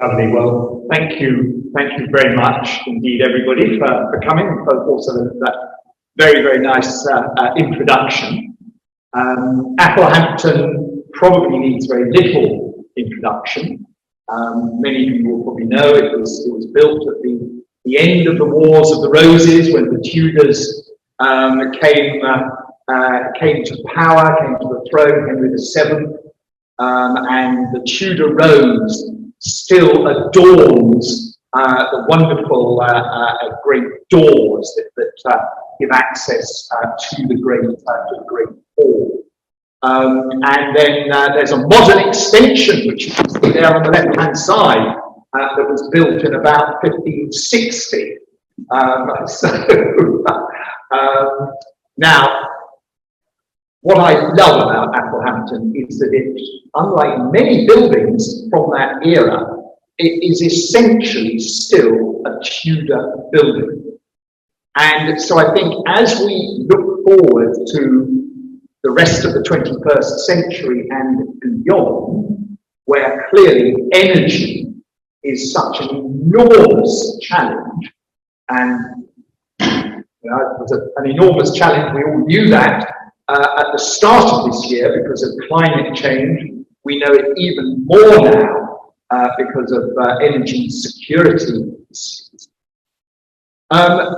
Lovely. Well, thank you very much indeed, everybody, for coming, and for also that very, very nice introduction. Athelhampton probably needs very little introduction. Many of you will probably know it was built at the end of the Wars of the Roses, when the Tudors came to power, came to the throne, Henry VII, and the Tudor Rose still adorns the wonderful great doors that give access to the great hall. And then there's a modern extension, which you can see there on the left-hand side, that was built in about 1560. Now, what I love about Athelhampton is that it, unlike many buildings from that era, it is essentially still a Tudor building. And so I think as we look forward to the rest of the 21st century and beyond, where clearly energy is such an enormous challenge, and it was an enormous challenge, we all knew that, at the start of this year because of climate change. We know it even more now because of energy security.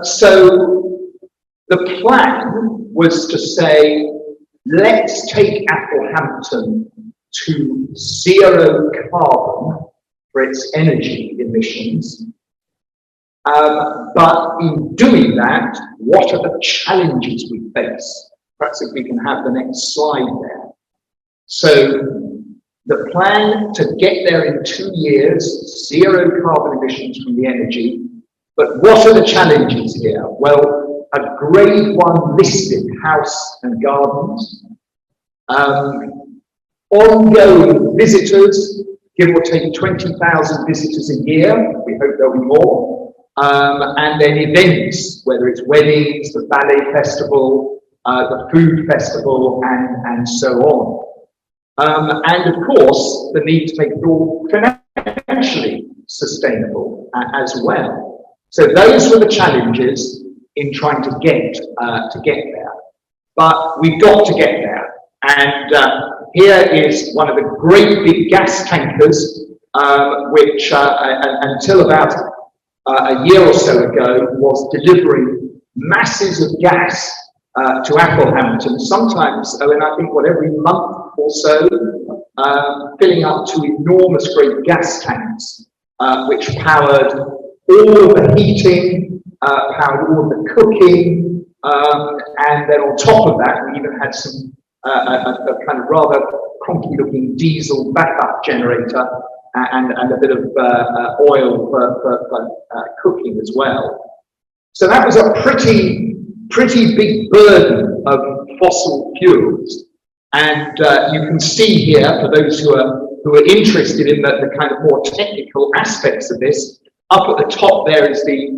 So the plan was to say, let's take Athelhampton to zero carbon for its energy emissions. But in doing that, what are the challenges we face? Perhaps if we can have the next slide there. So the plan to get there in 2 years, zero carbon emissions from the energy. But what are the challenges here? Well, a grade 1 listed house and gardens, ongoing visitors, give or take 20,000 visitors a year. We hope there'll be more. And then events, whether it's weddings, the ballet festival, the food festival, and so on. And of course, the need to make it all financially sustainable as well. So those were the challenges in trying to get there. But we've got to get there. And here is one of the great big gas tankers, which until about a year or so ago was delivering masses of gas to Athelhampton, sometimes, I think, every month or so, filling up to enormous great gas tanks, which powered all of the heating, powered all of the cooking, and then on top of that, we even had some a kind of rather cronky-looking diesel backup generator and a bit of oil for cooking as well. So that was a pretty big burden of fossil fuels. And you can see here, for those who are interested in the kind of more technical aspects of this, up at the top there is the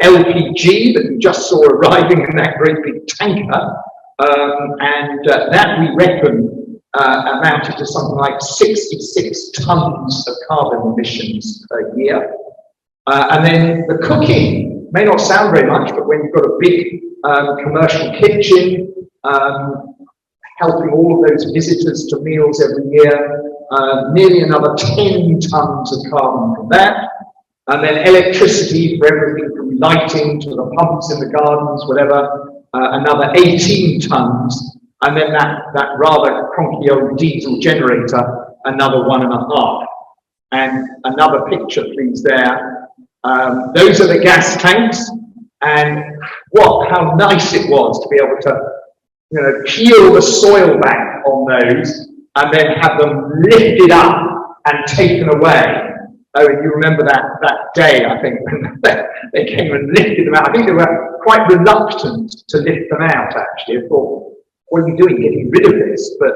LPG that you just saw arriving in that great big tanker. And that we reckon amounted to something like 66 tons of carbon emissions per year. And then the cooking may not sound very much, but when you've got a big commercial kitchen, helping all of those visitors to meals every year, nearly another 10 tons of carbon from that. And then electricity for everything from lighting to the pumps in the gardens, whatever, another 18 tons. And then that rather cronky old diesel generator, another 1.5. And another picture, please, there. Those are the gas tanks. And how nice it was to be able to, peel the soil back on those and then have them lifted up and taken away. Oh, and you remember that day, I think, when they came and lifted them out. I think they were quite reluctant to lift them out, actually. I thought, what are you doing getting rid of this? But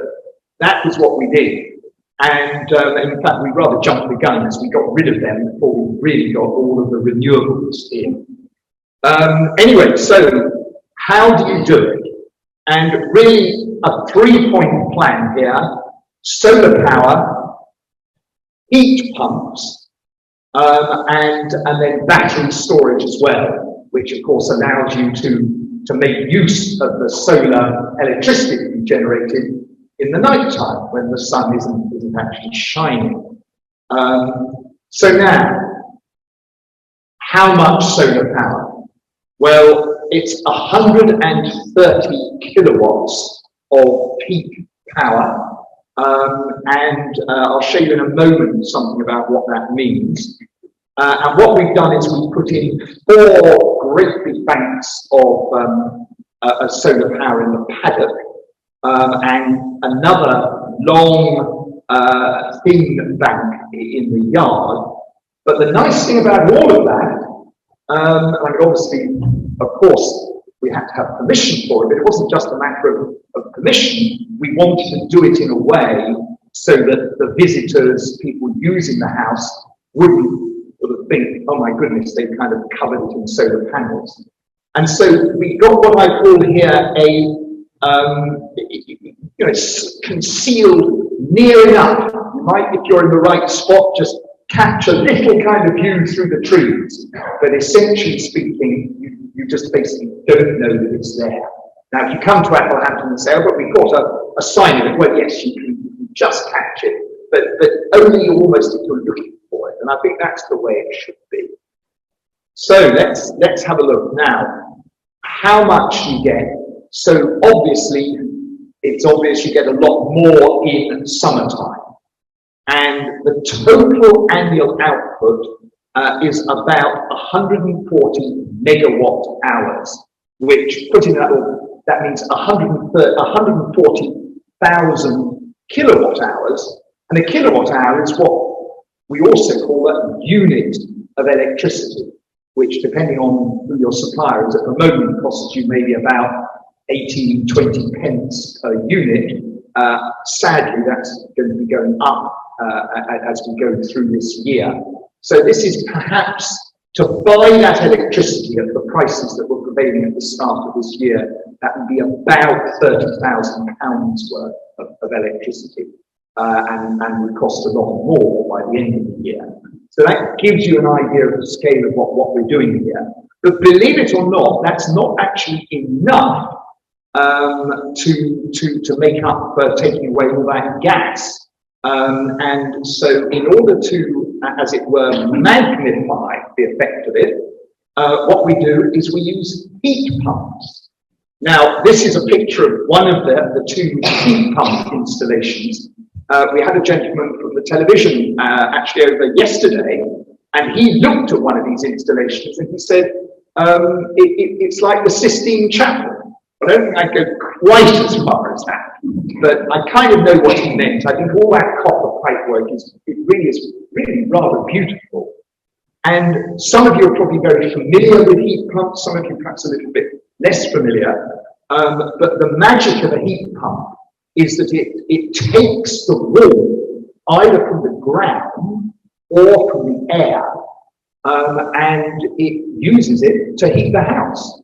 that was what we did. And in fact, we rather jumped the gun as we got rid of them before we really got all of the renewables in. Anyway, so how do you do it? And really a 3-point plan here: solar power, heat pumps, and then battery storage as well, which of course allows you to make use of the solar electricity generated in the night time when the sun isn't actually shining. So now, how much solar power? Well, it's 130 kilowatts of peak power. And I'll show you in a moment something about what that means. And what we've done is we've put in 4 great big banks of solar power in the paddock, and another long, thin bank in the yard. But the nice thing about all of that, and obviously, of course, we had to have permission for it, but it wasn't just a matter of permission. We wanted to do it in a way so that the visitors, people using the house, wouldn't sort of think, oh my goodness, they've kind of covered it in solar panels. And so we got what I call here concealed near enough. You might, if you're in the right spot, just catch a little kind of view through the trees. But essentially speaking, you just basically don't know that it's there. Now, if you come to Athelhampton and say, oh, but we've got a sign of it, well, yes, you can just catch it, but only almost if you're looking for it. And I think that's the way it should be. So let's have a look now. How much you get? So obviously, it's obvious you get a lot more in summertime. And the total annual output is about 140 megawatt hours, which, putting that means 140,000 kilowatt hours. And a kilowatt hour is what we also call a unit of electricity, which, depending on who your supplier is, at the moment costs you maybe about 18, 20 pence per unit. Sadly, that's going to be going up as we go through this year. So this is perhaps to buy that electricity at the prices that were prevailing at the start of this year. That would be about £30,000 worth of electricity, and would cost a lot more by the end of the year. So that gives you an idea of the scale of what we're doing here. But believe it or not, that's not actually enough to make up for taking away all that gas. And so in order to, as it were, magnify the effect of it, what we do is we use heat pumps. Now, this is a picture of one of the 2 heat pump installations. We had a gentleman from the television actually over yesterday, and he looked at one of these installations and he said, it's like the Sistine Chapel. I don't think I'd go quite as far as that, but I kind of know what he meant. I think all that copper pipework is really rather beautiful. And some of you are probably very familiar with heat pumps, some of you perhaps a little bit less familiar. But the magic of a heat pump is that it takes the warmth either from the ground or from the air, and it uses it to heat the house.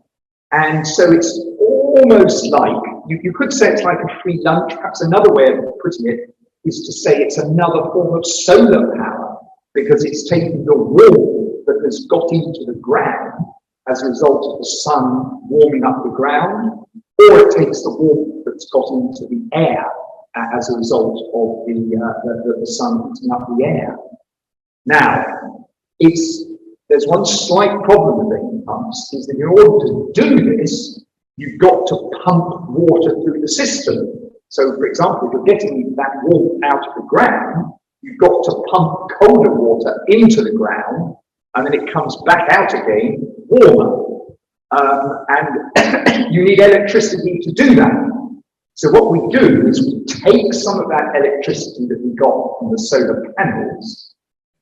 And so it's almost like, you could say it's like a free lunch. Perhaps another way of putting it is to say it's another form of solar power, because it's taking the warmth that has got into the ground as a result of the sun warming up the ground, or it takes the warmth that's got into the air as a result of the sun heating up the air. Now, there's one slight problem with the heat pumps, is that in order to do this, you've got to pump water through the system. So, for example, if you're getting that warmth out of the ground, you've got to pump colder water into the ground, and then it comes back out again warmer. And you need electricity to do that. So what we do is we take some of that electricity that we got from the solar panels,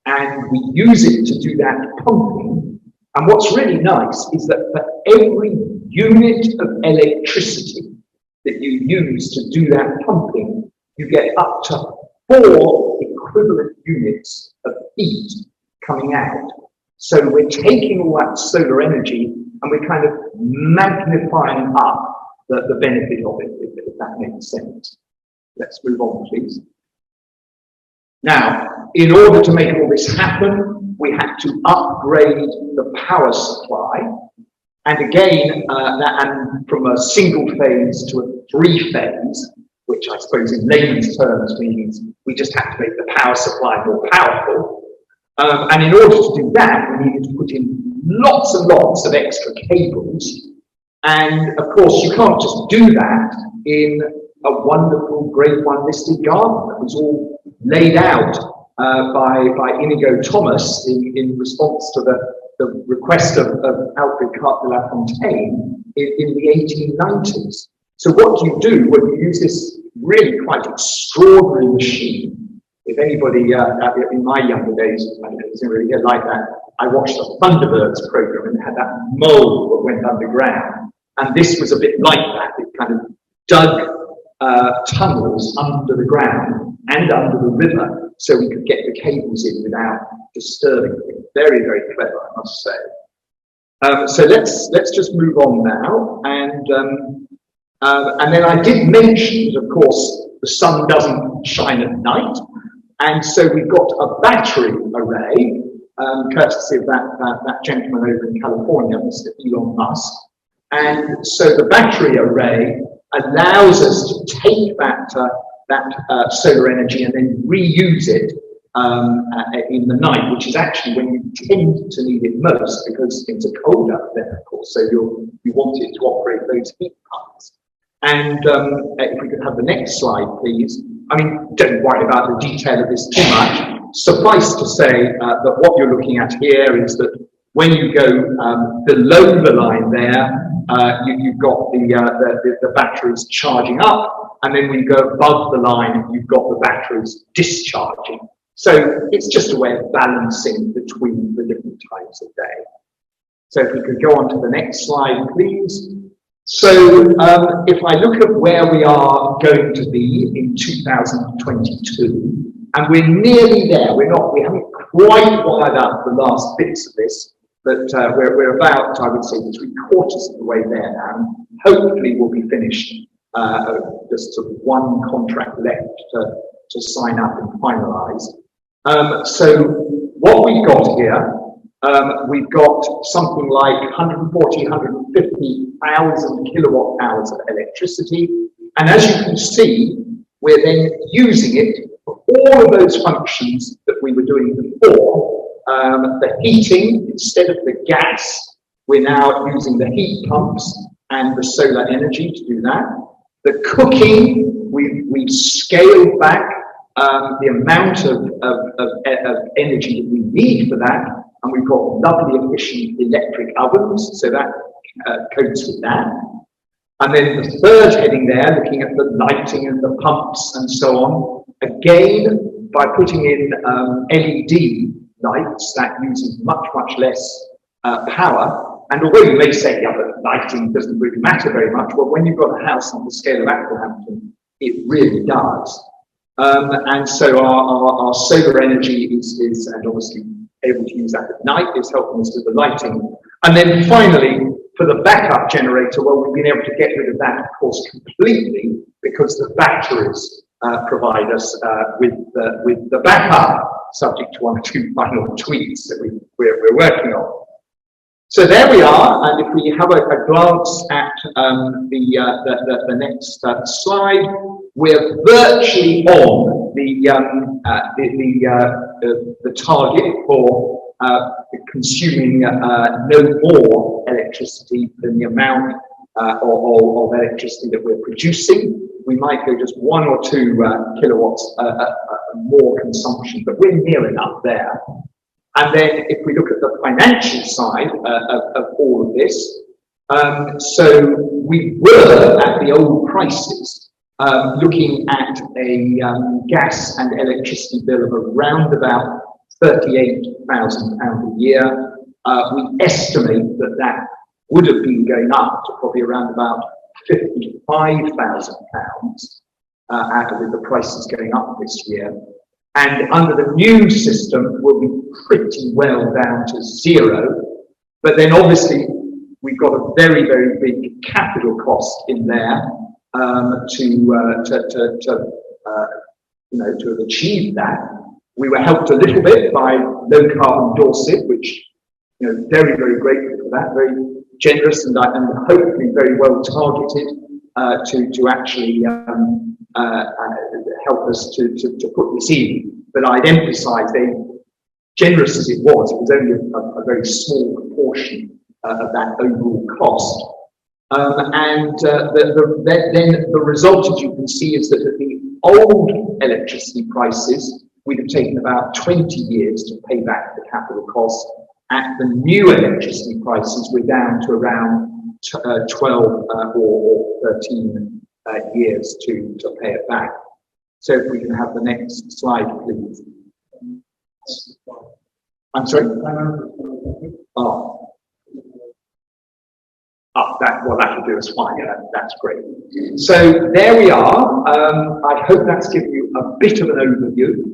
and we use it to do that pumping. And what's really nice is that for every unit of electricity that you use to do that pumping, you get up to 4 equivalent units of heat coming out. So we're taking all that solar energy and we're kind of magnifying up the benefit of it, if that makes sense. Let's move on, please. Now, in order to make all this happen, we had to upgrade the power supply. And again, and from a single phase to a 3-phase, which I suppose in layman's terms means we just had to make the power supply more powerful. And in order to do that, we needed to put in lots and lots of extra cables. And of course, you can't just do that in a wonderful Grade 1 listed garden that was all laid out by Inigo Thomas in response to the request of Alfred Carte de la Fontaine in the 1890s. So what do you do when you use this really quite extraordinary machine? If anybody in my younger days, I don't know, didn't really get like that, I watched the Thunderbirds program and they had that mole that went underground. And this was a bit like that. It kind of dug tunnels under the ground and under the river so we could get the cables in without disturbing things. Very, very clever, I must say. So let's just move on now. And then I did mention that, of course, the sun doesn't shine at night. And so we've got a battery array, courtesy of that gentleman over in California, Mr. Elon Musk. And so the battery array allows us to take that solar energy and then reuse it in the night, which is actually when you tend to need it most, because it's a cold out there, of course, so you want it to operate those heat pumps. And if we could have the next slide, please. I mean, don't worry about the detail of this too much. Suffice to say that what you're looking at here is that when you go below the line there, you've got the batteries charging up, and then when you go above the line, you've got the batteries discharging. So it's just a way of balancing between the different times of day. So if we could go on to the next slide, please. So if I look at where we are going to be in 2022, and we're nearly there, we haven't quite wired up the last bits of this, but we're about, I would say, 3/4 of the way there now, and hopefully we'll be finished, just sort of one contract left to sign up and finalise. So what we've got here, we've got something like 140, 150,000 kilowatt hours of electricity. And as you can see, we're then using it for all of those functions that we were doing before. The heating, instead of the gas, we're now using the heat pumps and the solar energy to do that. The cooking, we've scaled back the amount of energy that we need for that. And we've got lovely efficient electric ovens, so that codes with that. And then the third heading there, looking at the lighting and the pumps and so on, again, by putting in LED lights, that uses much, much less power. And although you may say, yeah, but lighting doesn't really matter very much, well, when you've got a house on the scale of Athelhampton, it really does. And so our solar energy is, and obviously able to use that at night, is helping us with the lighting. And then finally, for the backup generator, well, we've been able to get rid of that, of course, completely, because the batteries provide us with the backup, subject to one or two final tweaks that we're working on. So there we are, and if we have a glance at the next slide, we're virtually on the target for consuming no more electricity than the amount of electricity that we're producing. We might go just 1 or 2 kilowatts more consumption, but we're near enough there. And then if we look at the financial side of all of this, so we were at the old prices, looking at a gas and electricity bill of around about £38,000 a year. We estimate that would have been going up to probably around about £55,000 with the prices going up this year. And under the new system, we'll be pretty well down to 0. But then obviously, we've got a very, very big capital cost in there to have achieved that. We were helped a little bit by Low Carbon Dorset, which, very, very grateful for that, very generous and hopefully very well targeted to actually help us to put this in. But I'd emphasise, generous as it was only a very small proportion of that overall cost. Then the result, as you can see, is that at the old electricity prices, we'd have taken about 20 years to pay back the capital cost. At the new electricity prices, we're down to around 12 or 13 years to pay it back. So if we can have the next slide, please. I'm sorry? That'll do us fine. Yeah, that's great. So there we are. I hope that's given you a bit of an overview.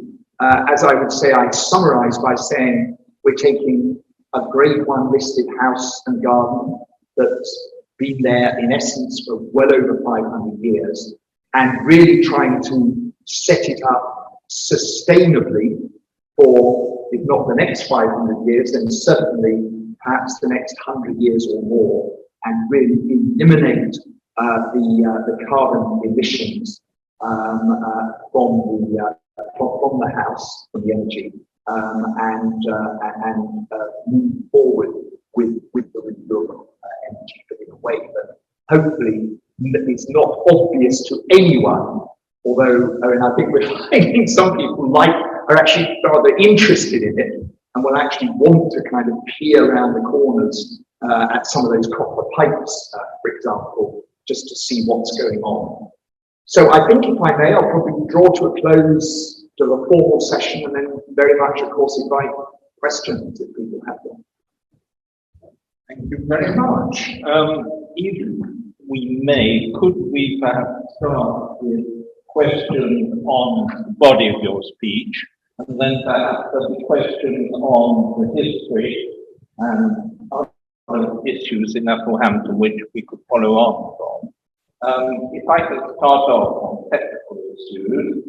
As I would say, I'd summarise by saying we're taking a Grade 1 listed house and garden that's been there in essence for well over 500 years and really trying to set it up sustainably for, if not the next 500 years, then certainly perhaps the next 100 years or more, and really eliminate the carbon emissions from the house, from the energy, and move forward with the renewable energy, but in a way that hopefully is not obvious to anyone. Although, I think we're finding some people are actually rather interested in it and will actually want to kind of peer around the corners at some of those copper pipes, for example, just to see what's going on. So I think, if I may, I'll probably draw to a close to the formal session, and then very much, of course, invite questions if people have them. Thank you very much. If we may, could we perhaps start with questions on the body of your speech, and then perhaps a question on the history and other issues in Athelhampton which we could follow on from. If I could start off on technical issues,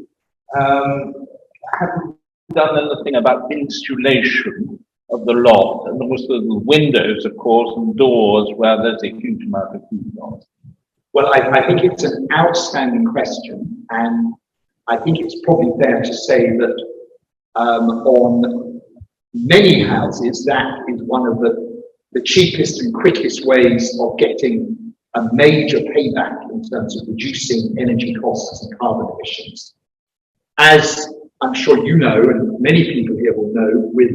have you done anything about insulation of the loft, and also the windows, of course, and doors where there's a huge amount of heat on? Well, I think it's an outstanding question, and I think it's probably fair to say that on many houses, that is one of the cheapest and quickest ways of getting a major payback in terms of reducing energy costs and carbon emissions. As I'm sure you know, and many people here will know, with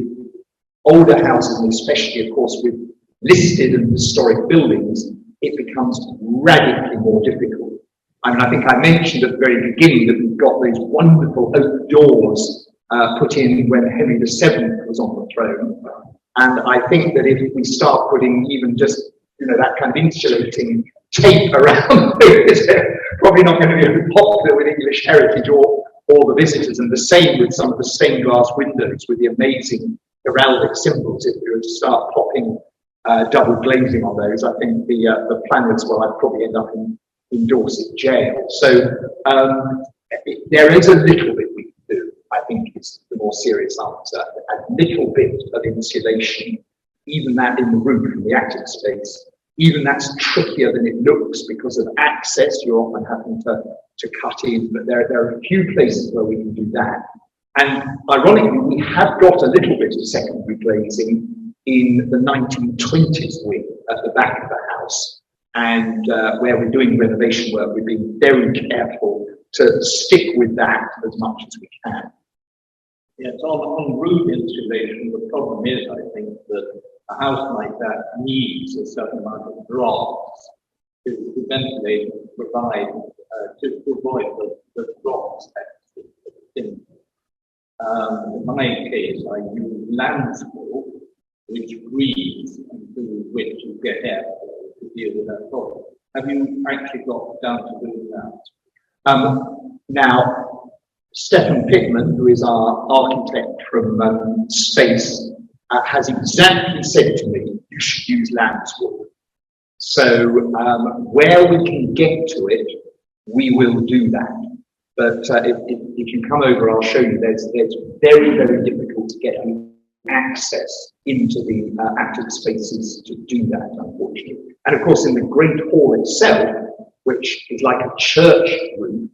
older houses, and especially, of course, with listed and historic buildings, it becomes radically more difficult. I think I mentioned at the very beginning that we've got those wonderful oak doors put in when Henry VII was on the throne. And I think that if we start putting even just, that kind of insulating tape around it, probably not going to be popular with English heritage or the visitors. And the same with some of the stained glass windows with the amazing heraldic symbols. If we were to start popping double glazing on those, I think the planners, I'd probably end up in Dorset jail. So there is a little bit we can do, I think is the more serious answer. A little bit of insulation, even that in the roof, in the attic space, even that's trickier than it looks because of access. You're often having to cut in, but there are a few places where we can do that. And ironically, we have got a little bit of secondary glazing in the 1920s wing at the back of the house. And where we're doing renovation work, we've been very careful to stick with that as much as we can. Yes, on roof insulation, the problem is, I think, that a house like that needs a certain amount of drafts to ventilate and provide, to avoid the drops. In my case, I use landscape, which breathes and through which you get air to deal with that problem. Have you actually got down to doing that? Now, Stephen Pittman, who is our architect from Space, has exactly said to me, you should use lamb's wool. So where we can get to it, we will do that. But if you come over, I'll show you. There's very, very difficult to get access into the active spaces to do that, unfortunately. And of course, in the Great Hall itself, which is like a church room,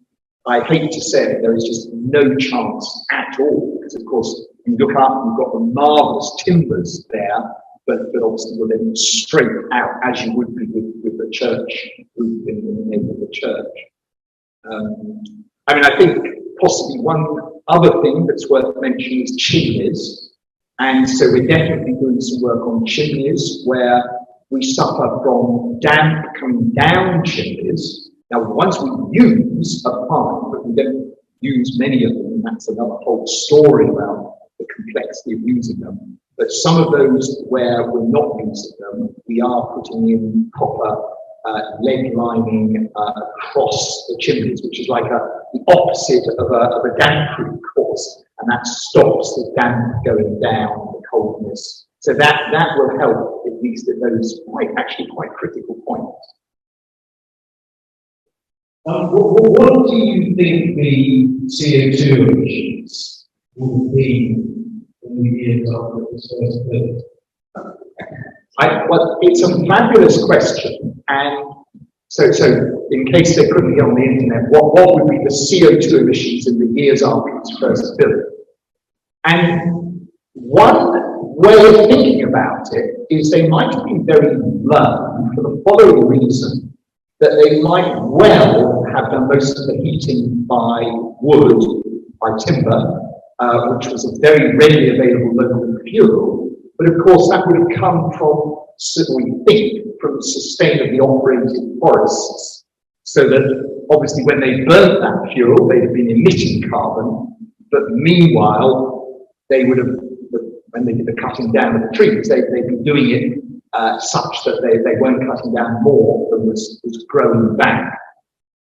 I hate to say it, there is just no chance at all, because of course, you look up, you've got the marvellous timbers there, but obviously you're then straight out, as you would be with the church roof in the name of the church. I mean, I think possibly one other thing that's worth mentioning is chimneys. And so we're definitely doing some work on chimneys where we suffer from damp coming down chimneys. Now, the ones we use are fine, but we don't use many of them. And that's another whole story about the complexity of using them. But some of those where we're not using them, we are putting in copper lead lining across the chimneys, which is like the opposite of a damp-proof course, and that stops the damp going down, the coldness. So that will help, at least at those quite critical points. What do you think the CO2 emissions will be in the years after this first build? Well, it's a fabulous question, and so in case they couldn't get on the internet, what would be the CO2 emissions in the years after it's first built? And one way of thinking about it is they might have been very low for the following reason, that they might well have done most of the heating by wood, by timber, which was a very readily available local fuel. But of course, that would have come from, we think, from sustainably operated forests. So that obviously when they burnt that fuel, they'd have been emitting carbon, but meanwhile, they would have, when they did the cutting down of the trees, they'd be doing it such that they weren't cutting down more than was growing back.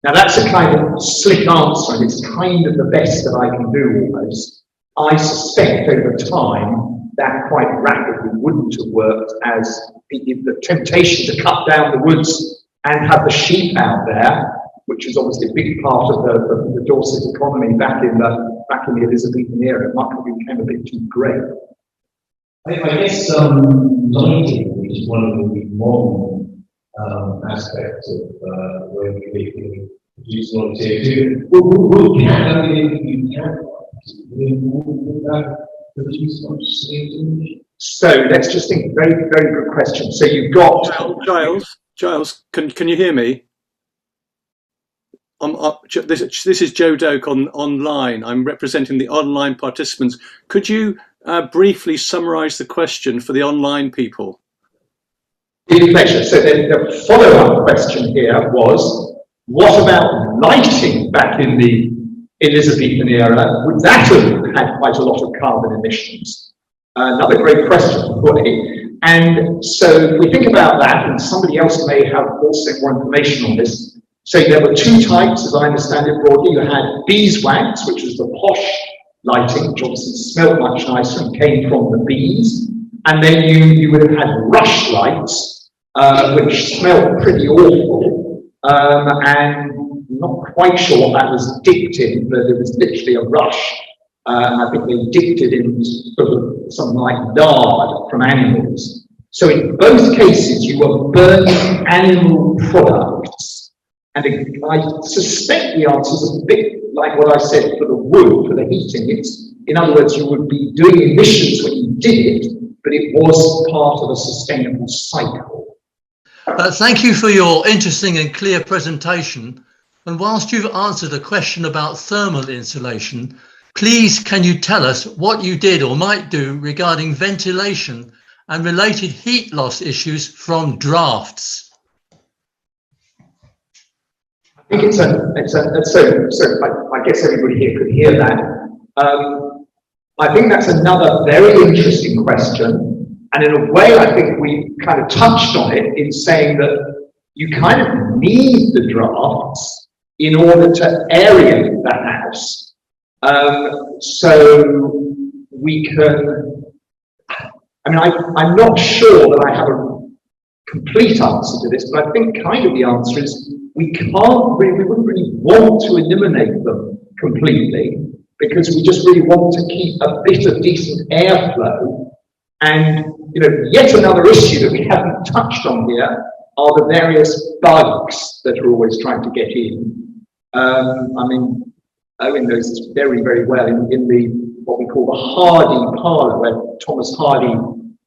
Now that's a kind of slick answer, and it's kind of the best that I can do almost. I suspect over time, that quite rapidly wouldn't have worked, as the temptation to cut down the woods and have the sheep out there, which is obviously a big part of the Dorset economy back in the Elizabethan era, might have become a bit too great. I guess lighting is one of the modern aspects of where we can produce a lot of CO2. Would that produce much CO2? So let's just think. Very, very good question. So you've got Giles. Can you hear me? This is Joe Doak online. I'm representing the online participants. Could you briefly summarise the question for the online people? With pleasure. So the follow-up question here was, what about lighting back in the Elizabethan era? Would that have had quite a lot of carbon emissions? Another great question, and so if we think about that, and somebody else may have also more information on this. So there were two types, as I understand it broadly. You had beeswax, which was the posh lighting, which obviously smelled much nicer and came from the bees. And then you would have had rush lights, which smelled pretty awful, and not quite sure what that was dipped in, but it was literally a rush. I think they dipped it in sort of something like lard from animals. So in both cases, you were burning animal products. And I suspect the answer is a bit like what I said for the wood, for the heating. In other words, you would be doing emissions when you did it, but it was part of a sustainable cycle. Thank you for your interesting and clear presentation. And whilst you've answered a question about thermal insulation, please can you tell us what you did or might do regarding ventilation and related heat loss issues from drafts? I think so I guess everybody here could hear that. I think that's another very interesting question. And in a way, I think we kind of touched on it in saying that you kind of need the drafts in order to aerate the house. So we can, I mean, I'm not sure that I have a complete answer to this, but I think kind of the answer is we wouldn't really want to eliminate them completely, because we just really want to keep a bit of decent airflow. And, you know, yet another issue that we haven't touched on here are the various bugs that are always trying to get in. I mean, Owen knows this very, very well in the what we call the Hardy parlour, where Thomas Hardy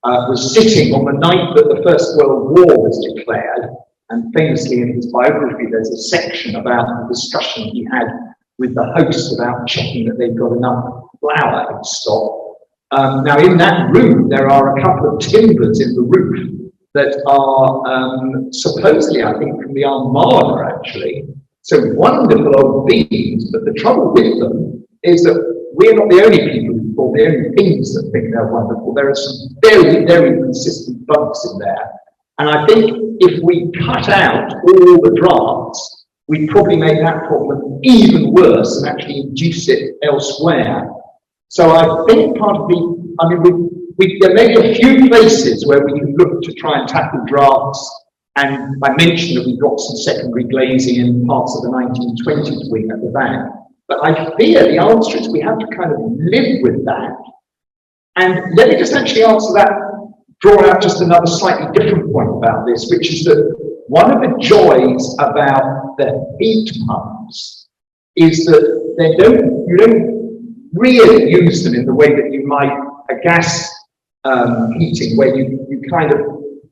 was sitting on the night that the First World War was declared. And famously in his biography, there's a section about the discussion he had with the host about checking that they've got enough flour in stock. Now, in that room, there are a couple of timbers in the roof that are supposedly, I think, from the Armada, actually. So wonderful old beams, but the trouble with them is that we're not the only people or the only things that think they're wonderful. There are some very, very consistent bugs in there. And I think if we cut out all the drafts, we'd probably make that problem even worse and actually induce it elsewhere. So I think part of the, I mean, there may be a few places where we can look to try and tackle drafts. And I mentioned that we've got some secondary glazing in parts of the 1920s wing at the back. But I fear the answer is we have to kind of live with that. And let me just actually answer that, draw out just another slightly different point about this, which is that one of the joys about the heat pumps is that you don't really use them in the way that you might a gas heating, where you kind of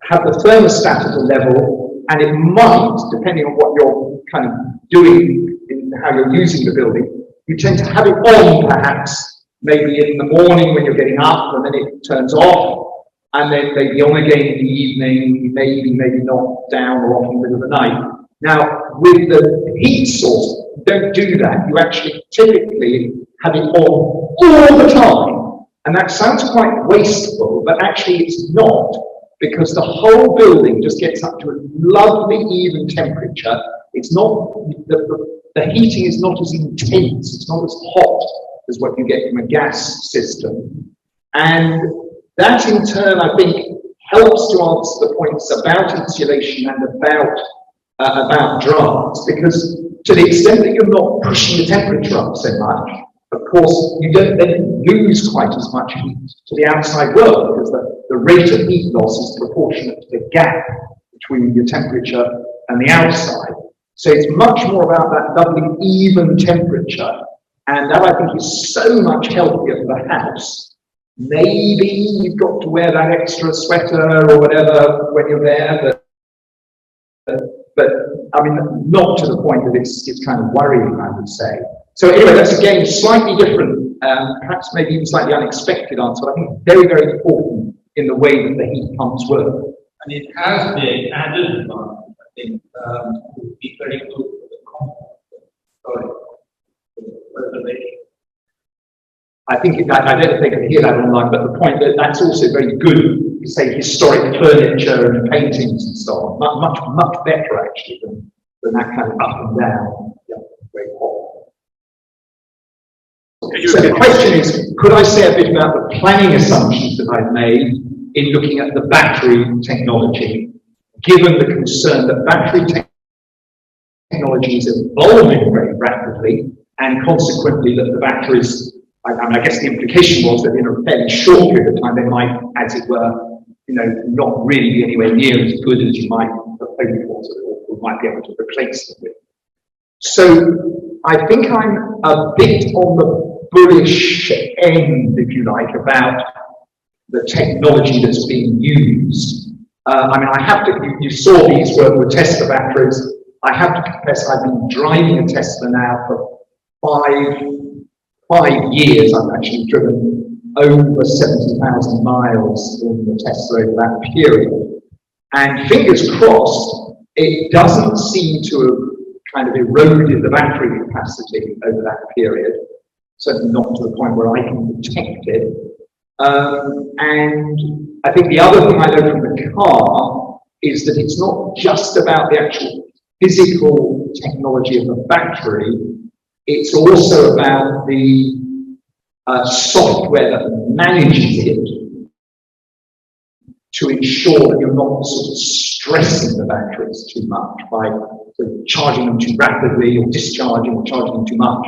have the thermostat at a level, and it might, depending on what you're kind of doing in how you're using the building, you tend to have it on perhaps maybe in the morning when you're getting up, and then it turns off, and then maybe on again in the evening, maybe not down or off in the middle of the night. Now, with the heat source, you don't do that. You actually typically have it on all the time. And that sounds quite wasteful, but actually it's not, because the whole building just gets up to a lovely even temperature. It's not, the heating is not as intense, it's not as hot as what you get from a gas system. And that in turn, I think, helps to answer the points about insulation and about drafts, because to the extent that you're not pushing the temperature up so much, of course, you don't then lose quite as much heat to the outside world, because the rate of heat loss is proportionate to the gap between your temperature and the outside. So it's much more about that lovely even temperature, and that I think is so much healthier for the house. Maybe you've got to wear that extra sweater or whatever when you're there, but I mean, not to the point that it's kind of worrying, I would say. So anyway, that's again slightly different, perhaps maybe even slightly unexpected answer, but I think very, very important in the way that the heat pumps work. And it has been added advantage, I think, would be very good for the comfort. Preservation. I think I don't know if they can hear that online, but the point that that's also very good, say, historic furniture and paintings and so on. Much better actually than that kind of up and down. Yeah, very hot. So the question is, could I say a bit about the planning assumptions that I've made in looking at the battery technology, given the concern that battery technology is evolving very rapidly, and consequently that the batteries, I guess the implication was that in a fairly short period of time, they might, as it were, not really be anywhere near as good as you might have hoped for, or might be able to replace them with. So I think I'm a bit on the bullish end, if you like, about the technology that's being used. I mean, I have to, you saw these were Tesla batteries. I have to confess, I've been driving a Tesla now for five years. I've actually driven over 70,000 miles in the Tesla over that period. And fingers crossed, it doesn't seem to have kind of eroded the battery capacity over that period. Certainly not to the point where I can detect it. And I think the other thing I know from the car is that it's not just about the actual physical technology of the battery, it's also about the software that manages it to ensure that you're not sort of stressing the batteries too much by sort of charging them too rapidly or discharging or charging them too much.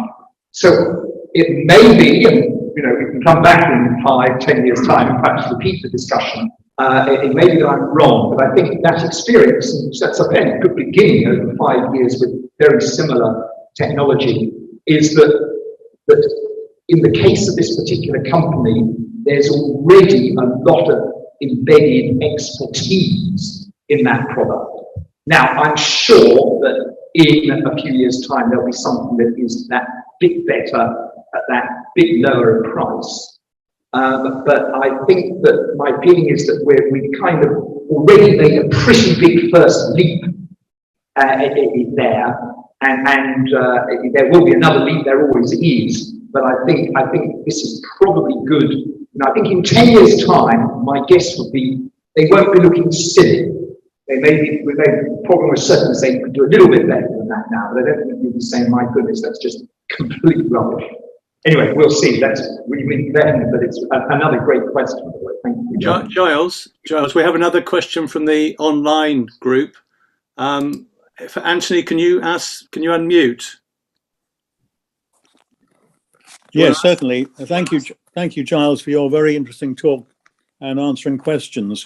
So it may be, and you know, we can come back in 5-10 years' time and perhaps repeat the discussion. It may be that I'm wrong, but I think that experience sets up a good beginning over 5 years with very similar technology. Is that in the case of this particular company, there's already a lot of embedded expertise in that product. Now, I'm sure that in a few years' time, there'll be something that is that bit better at that bit lower price. But I think that my feeling is that we've kind of already made a pretty big first leap there, and there will be another leap. There always is, but I think this is probably good. And I think in 10 years' time, my guess would be they won't be looking silly. They may probably with certain say you could do a little bit better than that now, but I don't think you'll be saying, my goodness, that's just complete rubbish. Anyway, we'll see. That's really then, but it's another great question. Thank you, Giles, we have another question from the online group. For Anthony, can you unmute? Yes, certainly. Thank you, Giles, for your very interesting talk and answering questions.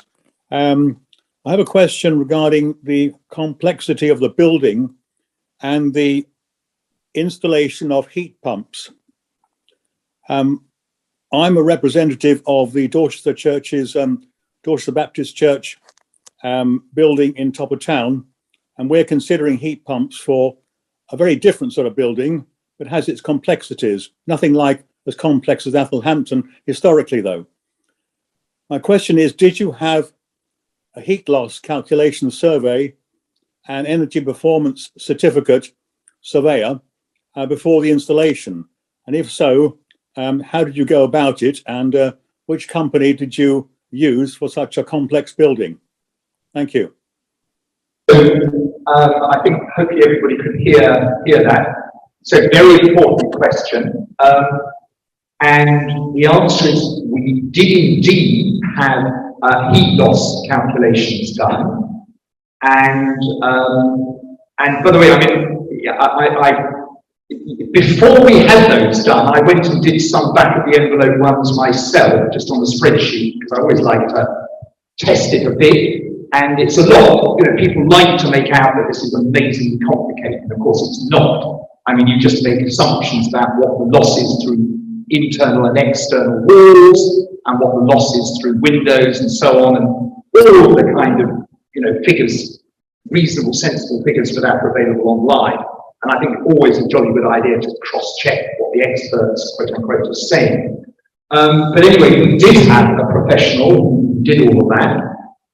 I have a question regarding the complexity of the building and the installation of heat pumps. I'm a representative of the Dorchester Church's Dorchester Baptist Church building in top of town, and we're considering heat pumps for a very different sort of building, but has its complexities. Nothing like as complex as Athelhampton historically, though. My question is, did you have a heat loss calculation survey and energy performance certificate surveyor before the installation? And if so, how did you go about it, and which company did you use for such a complex building? Thank you. I think hopefully everybody could hear that. So very important question. And the answer is we did indeed have heat loss calculations done. And by the way, I mean, before we had those done, I went and did some back of the envelope ones myself, just on the spreadsheet, because I always like to test it a bit. And it's a lot. You know, people like to make out that this is amazingly complicated. Of course, it's not. I mean, you just make assumptions about what the loss is through internal and external walls, and what the loss is through windows and so on, and all of the kind of, you know, figures, reasonable, sensible figures for that are available online. And I think it's always a jolly good idea to cross-check what the experts, quote unquote, are saying. But anyway, we did have a professional who did all of that.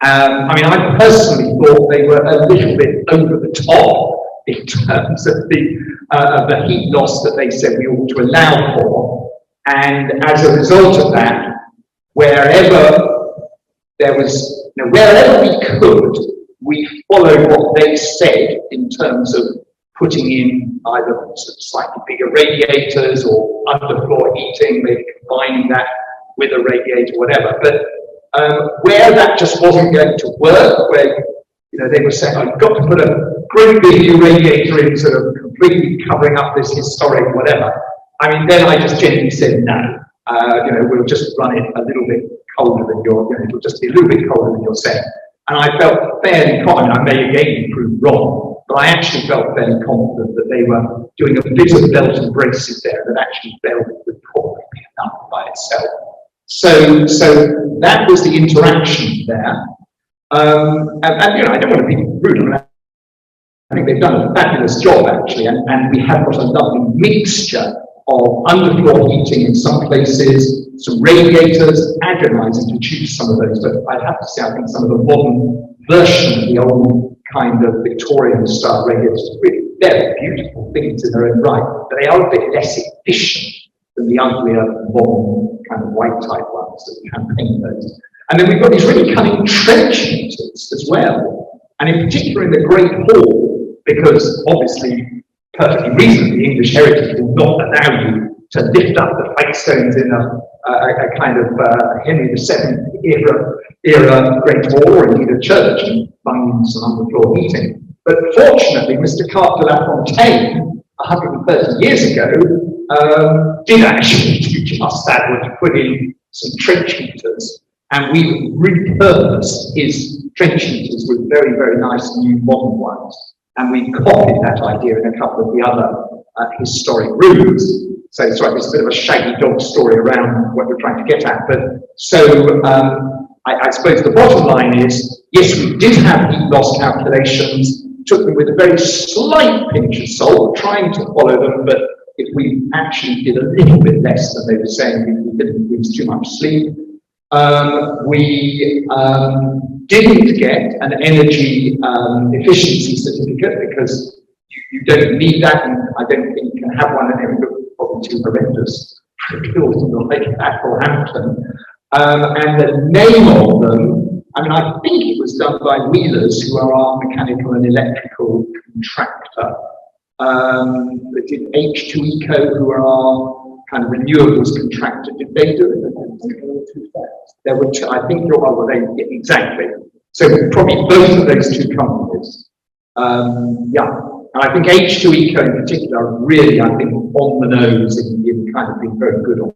I mean, I personally thought they were a little bit over the top in terms of the heat loss that they said we ought to allow for. And as a result of that, wherever there was, you know, wherever we could, we followed what they said in terms of putting in either slightly bigger radiators or underfloor heating, maybe combining that with a radiator, whatever. But where that just wasn't going to work, where, you know, they were saying, oh, you've got to put a great big new radiator in, sort of completely covering up this historic whatever. I mean, then I just gently said no. You know, we'll just run it a little bit colder than you're, you know, it'll just be a little bit colder than you're saying. And I felt fairly confident, I may again be proved wrong, but I actually felt fairly confident that they were doing a bit of belt and braces there that actually felt it would probably be enough by itself. So that was the interaction there. And you know, I don't want to be rude. I think they've done a fabulous job actually, and we have got a lovely mixture of underfloor heating in some places, some radiators, agonizing to choose some of those, but I'd have to say I think some of the modern version of the old kind of Victorian style radiators are really very beautiful things in their own right, but they are a bit less efficient than the uglier modern kind of white type ones that we have paint those. And then we've got these really cunning trench heaters as well, and in particular in the Great Hall, because obviously perfectly reasonably, English heritage will not allow you to lift up the flagstones in a kind of Henry VII era Great Hall or indeed a church and bung some underfloor heating. But fortunately, Mr. Carp de la Fontaine, 130 years ago, did actually do just that, was put in some trench heaters, and we repurposed his trench heaters with very, very nice new modern ones. And we copied that idea in a couple of the other historic rooms. So sorry, there's a bit of a shaggy dog story around what we're trying to get at. But so I suppose the bottom line is, yes, we did have heat loss calculations, took them with a very slight pinch of salt, trying to follow them, but if we actually did a little bit less than they were saying, we didn't lose too much sleep. We didn't get an energy efficiency certificate because you don't need that, and I don't think you can have one, and it would look probably too horrendous like Athelhampton. And the name of them, I mean, I think it was done by Wheelers, who are our mechanical and electrical contractor. They did H2 Eco, who are our kind of renewables contractor. Did they do it? There were two, I think you're well, they, exactly. So probably both of those two companies. Yeah. And I think H2 Eco in particular, really, I think, on the nose in kind of being very good on.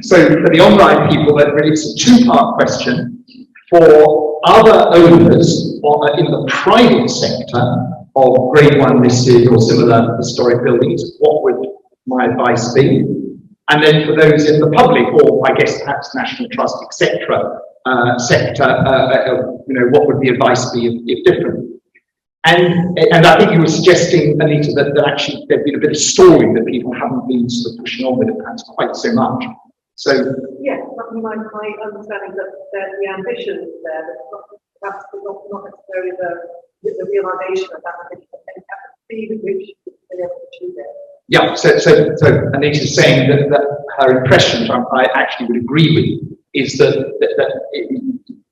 So for the online people, that really is a two-part question. For other owners in the private sector of Grade 1 listed or similar historic buildings, what would my advice be? And then for those in the public, or I guess perhaps National Trust, etc., sector, you know, what would the advice be if different? And I think you were suggesting, Anita, that actually there'd been a bit of story that people haven't been sort of pushing on with it perhaps quite so much. So yes, my understanding that the ambition is there, but perhaps not necessarily the realisation of that, and the speed at which they're able to achieve it. Yeah, so Anita's saying that her impression, which I actually would agree with, is that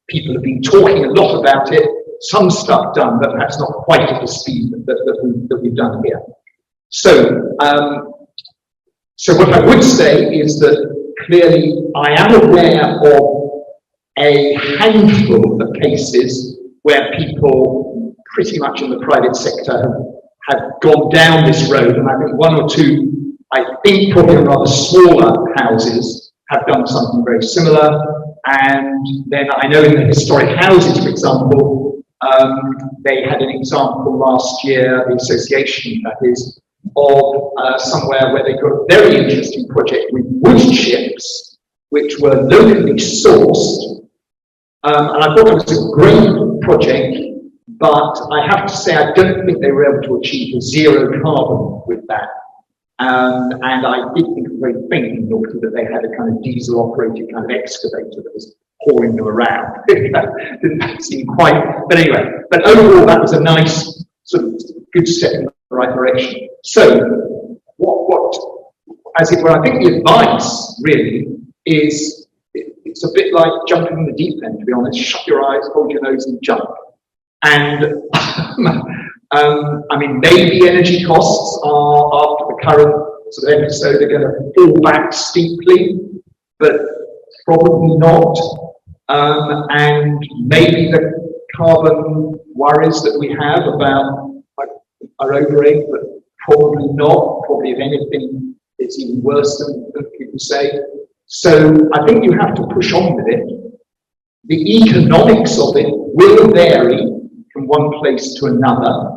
people have been talking a lot about it, some stuff done, but perhaps not quite at the speed that we've done here. So, so what I would say is that clearly I am aware of a handful of cases where people pretty much in the private sector have gone down this road, and I think one or two, I think probably rather smaller houses have done something very similar. And then I know in the historic houses, for example, they had an example last year, the association that is, of somewhere where they got a very interesting project with wood chips, which were locally sourced. And I thought it was a great project, but I have to say I don't think they were able to achieve a zero carbon with that. And I did think it was very faintly naughty that they had a kind of diesel-operated kind of excavator that was hauling them around. Didn't seem quite, but anyway. But overall, that was a nice sort of good step in the right direction. So, what, as it were, I think the advice really is it's a bit like jumping in the deep end. To be honest, shut your eyes, hold your nose, and jump. And I mean, maybe energy costs are, after the current sort of episode, are going to fall back steeply, but probably not. And maybe the carbon worries that we have about are over it, but probably not. Probably, if anything, it's even worse than people say. So I think you have to push on with it. The economics of it will vary from one place to another,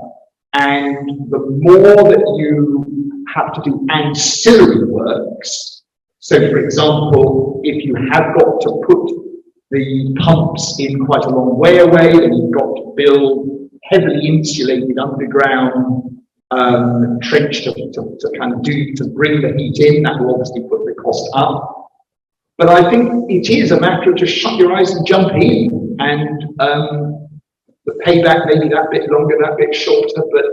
and the more that you have to do ancillary works, so for example, if you have got to put the pumps in quite a long way away, then you've got to build heavily insulated underground trench to kind of to bring the heat in. That will obviously put the cost up. But I think it is a matter of just shut your eyes and jump in, and the payback maybe that bit longer, that bit shorter, but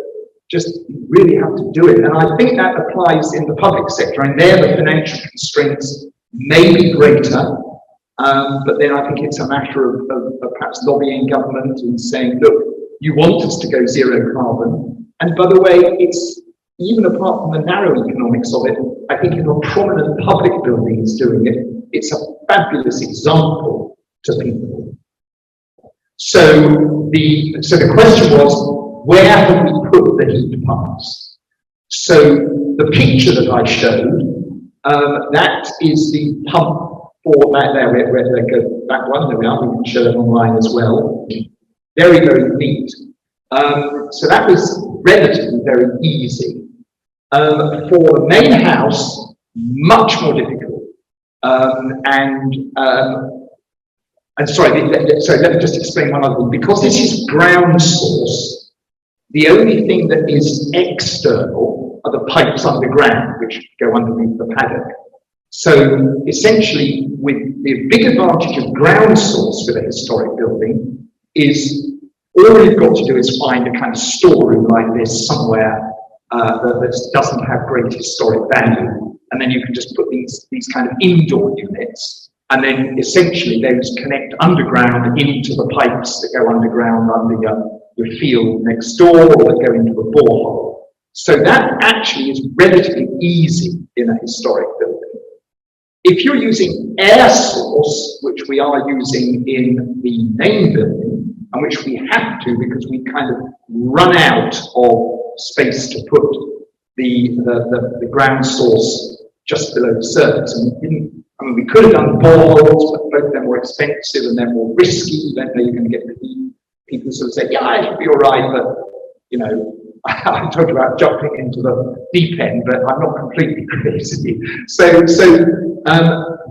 just really have to do it. And I think that applies in the public sector, and there the financial constraints may be greater, but then I think it's a matter of perhaps lobbying government and saying, look, you want us to go zero carbon. And by the way, it's even apart from the narrow economics of it, I think if a prominent public building is doing it, it's a fabulous example to people. So the question was, where have we put the heat pumps? So the picture that I showed, that is the pump for that there, that one, there we are, we can show it online as well. Very, very neat. So that was relatively very easy. For the main house, much more difficult. Sorry, let me just explain one other thing. Because this is ground source, the only thing that is external are the pipes underground, which go underneath the paddock. So essentially, with the big advantage of ground source with a historic building is all you've got to do is find a kind of storeroom like this somewhere that doesn't have great historic value, and then you can just put these kind of indoor units, and then essentially those connect underground into the pipes that go underground under your field next door, or that go into a borehole. So that actually is relatively easy in a historic building. If you're using air source, which we are using in the main building, and which we have to because we kind of run out of space to put the ground source just below the surface. And we could have done boreholes, but both of them were expensive and they're more risky. You don't know you're going to get people sort of say, yeah, I should be all right, but you know, I'm talking about jumping into the deep end, but I'm not completely crazy. So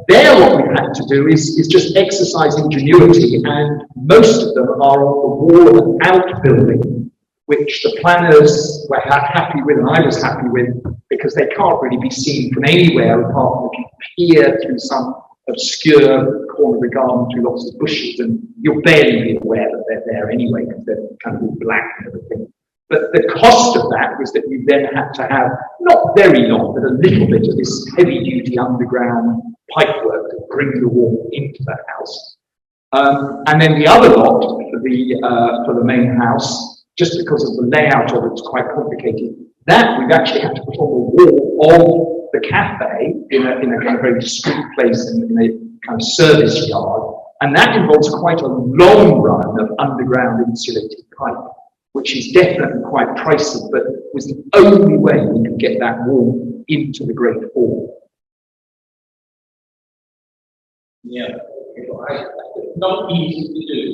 there what we had to do is just exercise ingenuity, and most of them are on the wall of an outbuilding, which the planners were happy with, and I was happy with, because they can't really be seen from anywhere apart from if you peer through some obscure corner of the garden through lots of bushes, and you'll barely be aware that they're there anyway, because they're kind of all black and everything. But the cost of that was that you then had to have, not very long, but a little bit of this heavy-duty underground pipework to bring the water into the house. And then the other lot for the main house, just because of the layout of it's quite complicated, that we've actually had to put on the wall of the cafe in a kind of very discreet place in a kind of service yard. And that involves quite a long run of underground insulated pipe, which is definitely quite pricey, but was the only way we could get that wall into the Great Hall. Yeah, not easy to do.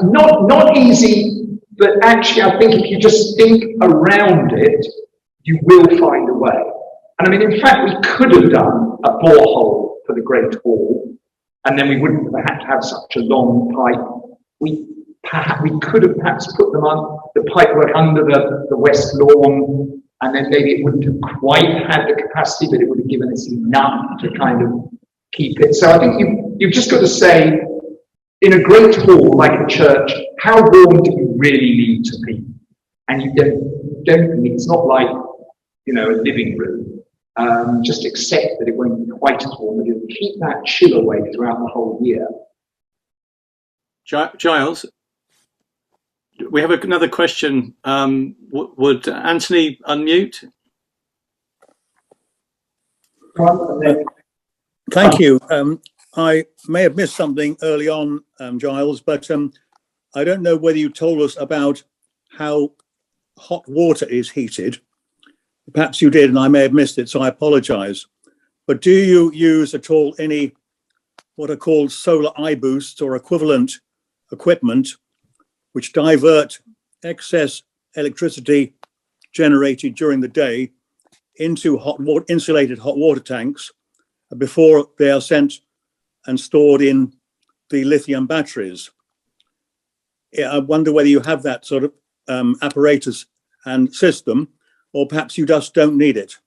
Not easy, but actually I think if you just think around it, you will find a way. And I mean, in fact, we could have done a borehole for the Great Hall, and then we wouldn't have had to have such a long pipe. We could have perhaps put them on the pipework under the west lawn, and then maybe it wouldn't have quite had the capacity, but it would have given us enough to kind of keep it. So I think you've just got to say, in a great hall like a church, how warm do you really need to be? And you don't it's not like, you know, a living room. Just accept that it won't be quite as warm, but it'll keep that chill away throughout the whole year. Giles, we have another question. Would Anthony unmute? Thank you. I may have missed something early on, Giles, but I don't know whether you told us about how hot water is heated. Perhaps you did, and I may have missed it, so I apologise. But do you use at all any what are called solar eye boosts or equivalent equipment which divert excess electricity generated during the day into insulated hot water tanks before they are sent and stored in the lithium batteries? I wonder whether you have that sort of apparatus and system, or perhaps you just don't need it.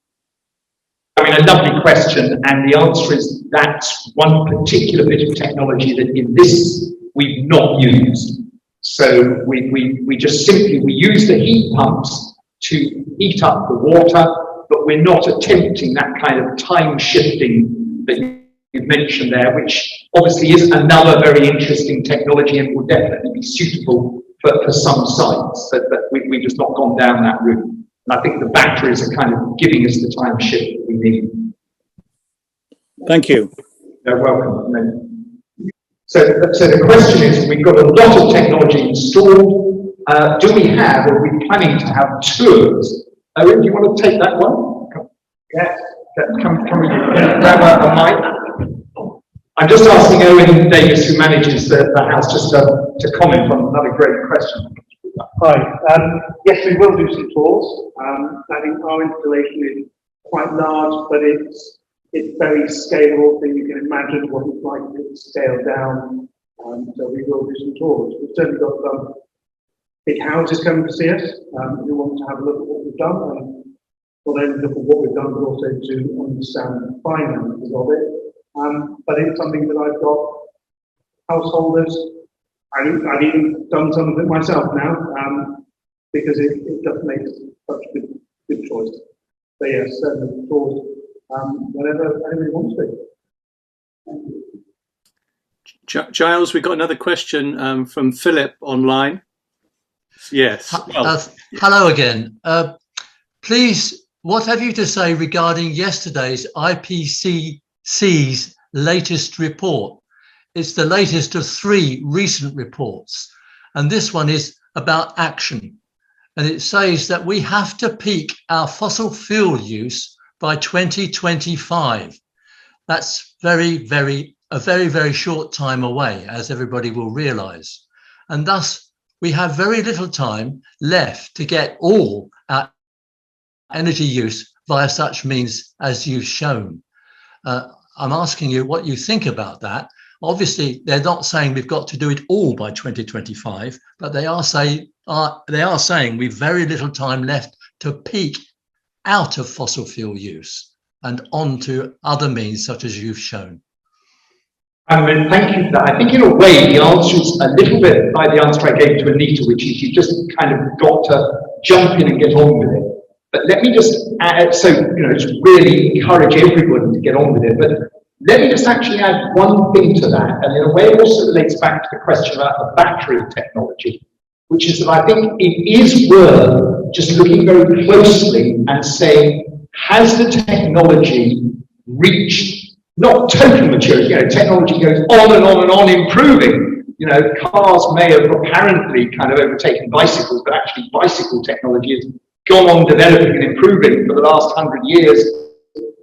I mean, a lovely question, and the answer is that's one particular bit of technology that in this we've not used. So we just simply, we use the heat pumps to heat up the water, but we're not attempting that kind of time shifting that you've mentioned there, which obviously is another very interesting technology and will definitely be suitable for some sites, but we've just not gone down that route. And I think the batteries are kind of giving us the time shift that we need. Thank you. You're welcome. So the question is, we've got a lot of technology installed. Do we have, or are we planning to have tours Owen, do you want to take that one? Yeah. Can we grab a mic? I'm just asking Owen Davis, who manages the house, just to comment on another great question. Hi. Yes, we will do some tours. I think our installation is quite large, but it's very scalable, so you can imagine what it's like to scale down. So we will do some tours. We've certainly got some big houses coming to see us who want to have a look at what we've done, and not only look at what we've done, but also to understand the finances of it. But it's something that I've got householders. I've even done some of it myself now, because it just makes such a good choice. So yes, certainly tours whenever anybody wants to. Giles, we've got another question from Philip online. Yes. Hello again. Please, what have you to say regarding yesterday's IPCC's latest report? It's the latest of 3 recent reports, and this one is about action. And it says that we have to peak our fossil fuel use by 2025. That's a very short time away, as everybody will realise. And thus, we have very little time left to get all our energy use via such means as you've shown. I'm asking you what you think about that. Obviously, they're not saying we've got to do it all by 2025, but they are saying we've very little time left to peak out of fossil fuel use and onto other means such as you've shown. Thank you for that. I think in a way the answer is a little bit like the answer I gave to Anita, which is you just kind of got to jump in and get on with it. But let me just add, so, to really encourage everybody to get on with it, but let me just actually add one thing to that, and in a way it also relates back to the question about the battery technology, which is that I think it is worth just looking very closely and saying, has the technology reached, not total maturity, technology goes on and on and on improving. Cars may have apparently kind of overtaken bicycles, but actually bicycle technology has gone on developing and improving for the last 100 years.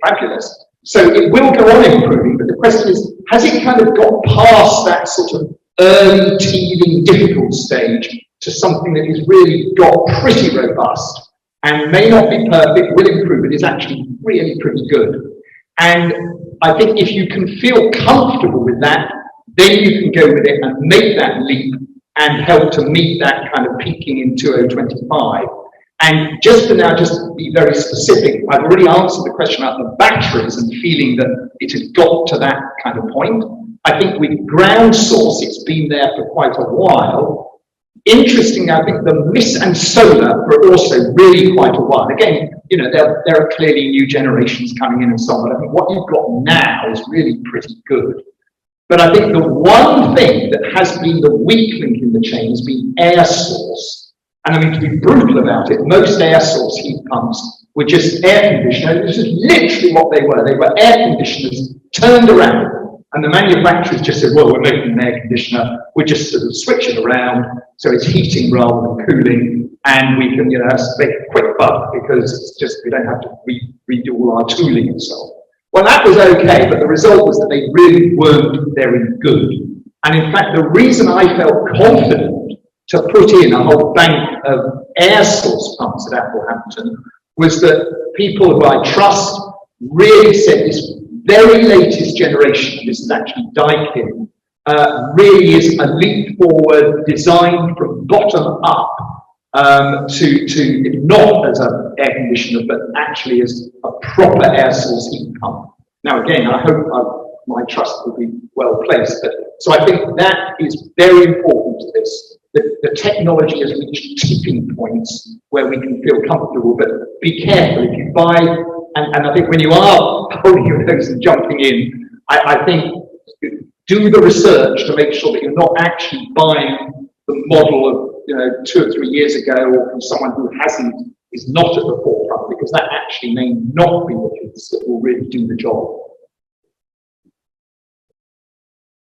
Fabulous. So it will go on improving, but the question is, has it kind of got past that sort of early teething difficult stage to something that has really got pretty robust and may not be perfect, will improve, but is actually really pretty good. And I think if you can feel comfortable with that, then you can go with it and make that leap and help to meet that kind of peaking in 2025. And just to now just be very specific, I've already answered the question about the batteries and feeling that it has got to that kind of point. I think with ground source, it's been there for quite a while. Interestingly, I think the and solar are also really quite a while. Again, there are clearly new generations coming in and so on, but I think what you've got now is really pretty good. But I think the one thing that has been the weak link in the chain has been air source. And I mean, to be brutal about it, most air source heat pumps were just air conditioners. This is literally what they were. They were air conditioners turned around. And the manufacturers just said, well, we're making an air conditioner. We're just sort of switch it around. So it's heating rather than cooling. And we can, make a quick buck because it's just, we don't have to redo all our tooling and so on. Well, that was okay. But the result was that they really weren't very good. And in fact, the reason I felt confident to put in a whole bank of air source pumps at Athelhampton was that people who I trust really said this very latest generation, this is actually Daikin, really is a leap forward designed from bottom up to not as an air conditioner, but actually as a proper air source heat pump. Now again, I hope my trust will be well placed, but so I think that is very important to this. The technology has reached tipping points where we can feel comfortable, but be careful if you buy, and I think when you are holding your nose and jumping in, I think do the research to make sure that you're not actually buying the model of 2 or 3 years ago or from someone who is not at the forefront, because that actually may not be the case that will really do the job.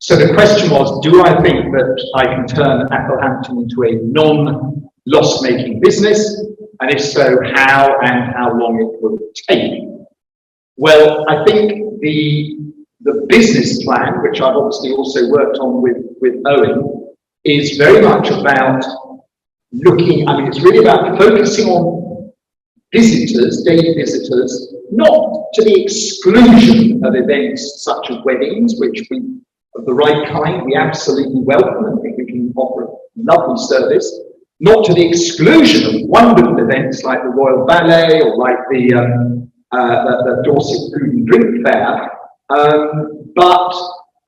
So the question was, do I think that I can turn Athelhampton into a non-loss-making business? And if so, how and how long it will take? Well, I think the business plan, which I've obviously also worked on with Owen, is very much about looking, I mean, it's really about focusing on visitors, daily visitors, not to the exclusion of events such as weddings, which we, of the right kind, we absolutely welcome and think we can offer a lovely service, not to the exclusion of wonderful events like the Royal Ballet or like the Dorset Food and Drink Fair, but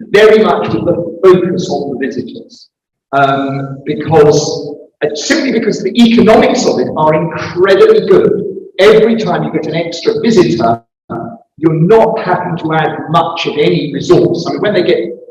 very much with the focus on the visitors. Simply because the economics of it are incredibly good. Every time you get an extra visitor, you're not having to add much of any resource. I mean,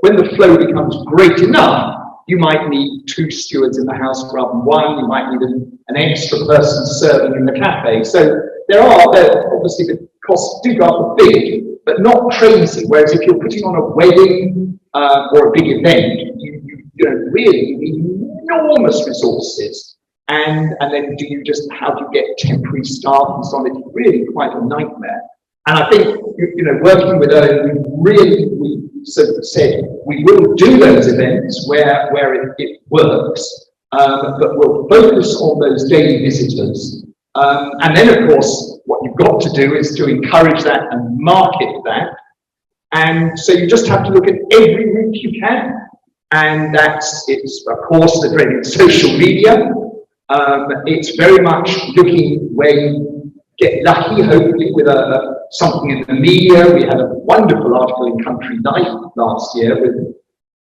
when the flow becomes great enough, you might need 2 stewards in the house rather than 1. You might need an extra person serving in the cafe. So there obviously the costs do go up a bit, but not crazy. Whereas if you're putting on a wedding or a big event, you really need enormous resources. And then how do you get temporary staff and so on? It's really quite a nightmare. And I think, working with Owen, we sort of said we will do those events where it works, but we'll focus on those daily visitors. And then, of course, what you've got to do is to encourage that and market that. And so you just have to look at every route you can. And it's of course the dreaded social media. It's very much looking where you get lucky, hopefully, with something in the media. We had a wonderful article in Country Life last year with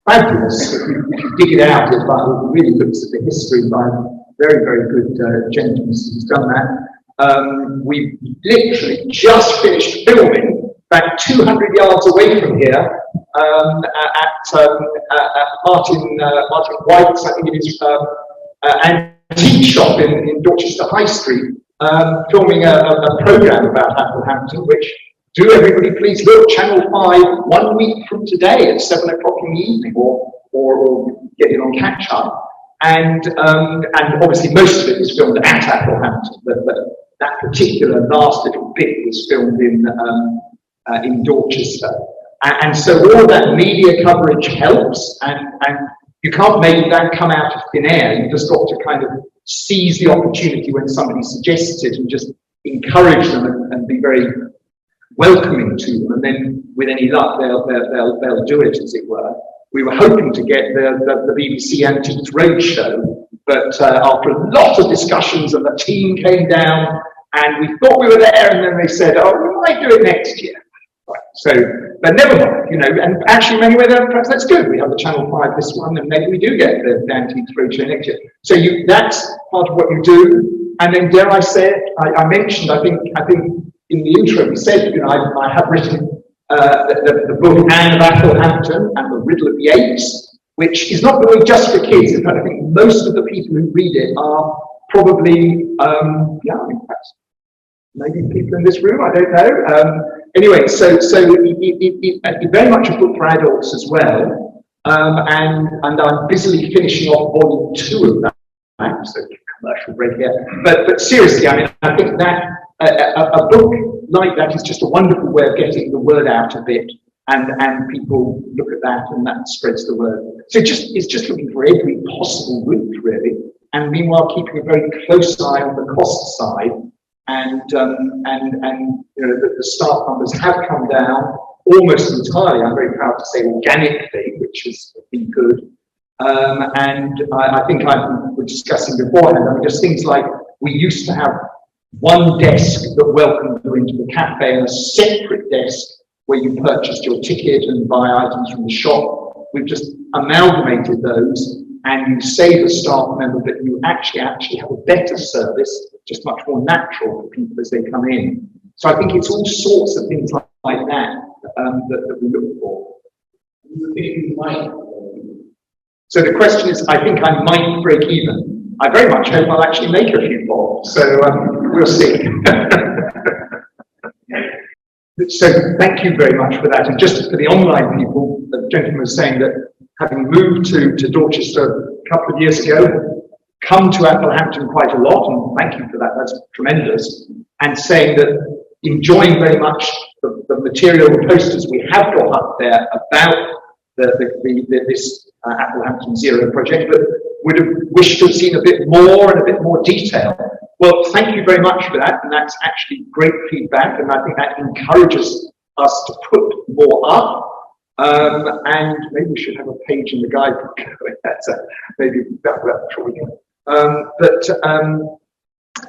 fabulous, if you dig it out, it really looks at the history by a very, very good gentleman who's done that. We literally just finished filming about 200 yards away from here at Martin White's, I think it is, antique shop in Dorchester High Street, filming a programme about Athelhampton, which, do everybody please look, Channel 5, 1 week from today at 7 o'clock in the evening, or get it on catch up. And obviously most of it was filmed at Athelhampton, but that particular last little bit was filmed in Dorchester. And so all that media coverage helps, and you can't make that come out of thin air. You've just got to kind of seize the opportunity when somebody suggests it and just encourage them and be very welcoming to them. And then with any luck, they'll do it, as it were. We were hoping to get the BBC Antiques Roadshow, but after a lot of discussions and the team came down and we thought we were there, and then they said, oh, we might do it next year. Right. So, but never mind, and actually anyway, perhaps that's good. We have the Channel 5 this one, and maybe we do get the Antiques Roadshow next year. So that's part of what you do. And then dare I say it, I mentioned, I think in the intro we said, I have written the book Anne of Athelhampton and the Riddle of the Apes, which is not really just for kids. In fact, I think most of the people who read it are probably, perhaps maybe people in this room, I don't know. Anyway, so it's very much a book for adults as well, and I'm busily finishing off volume 2 of that. So commercial break here, but seriously, I mean, I think that a book like that is just a wonderful way of getting the word out a bit, and people look at that and that spreads the word. So it's just looking for every possible route really, and meanwhile keeping a very close eye on the cost side. And the staff numbers have come down almost entirely. I'm very proud to say organically, which has been good. And I think we were discussing beforehand. I mean, just things like we used to have one desk that welcomed you into the cafe and a separate desk where you purchased your ticket and buy items from the shop. We've just amalgamated those, and you save a staff member, but you actually have a better service, just much more natural for people as they come in. So I think it's all sorts of things like that that we look for. So the question is, I think I might break even. I very much hope I'll actually make a few bob. So we'll see. So thank you very much for that. And just for the online people, the gentleman was saying that having moved to Dorchester a couple of years ago, come to Athelhampton quite a lot, and thank you for that, that's tremendous, and saying that enjoying very much the material, the posters we have got up there about this Athelhampton Zero project, but would have wished to have seen a bit more and a bit more detail. Well, thank you very much for that, and that's actually great feedback, and I think that encourages us to put more up. And maybe we should have a page in the guidebook. That's maybe that's what we can.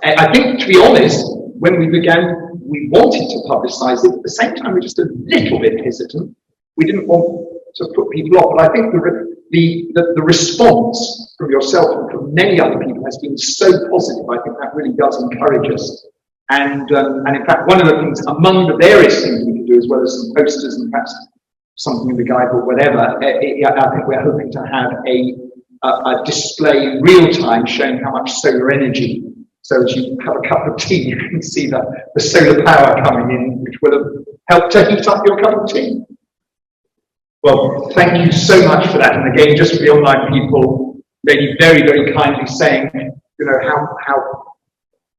I think, to be honest, when we began, we wanted to publicise it. At the same time, we're just a little bit hesitant. We didn't want to put people off, but I think the response from yourself and from many other people has been so positive. I think that really does encourage us. And in fact, one of the things among the various things we can do, as well as some posters and perhaps something in the guidebook, whatever, I think we're hoping to have a display in real time showing how much solar energy. So as you have a cup of tea, you can see the solar power coming in, which will have helped to heat up your cup of tea. Well, thank you so much for that. And again, just for the online people, maybe very, very kindly saying, you know, how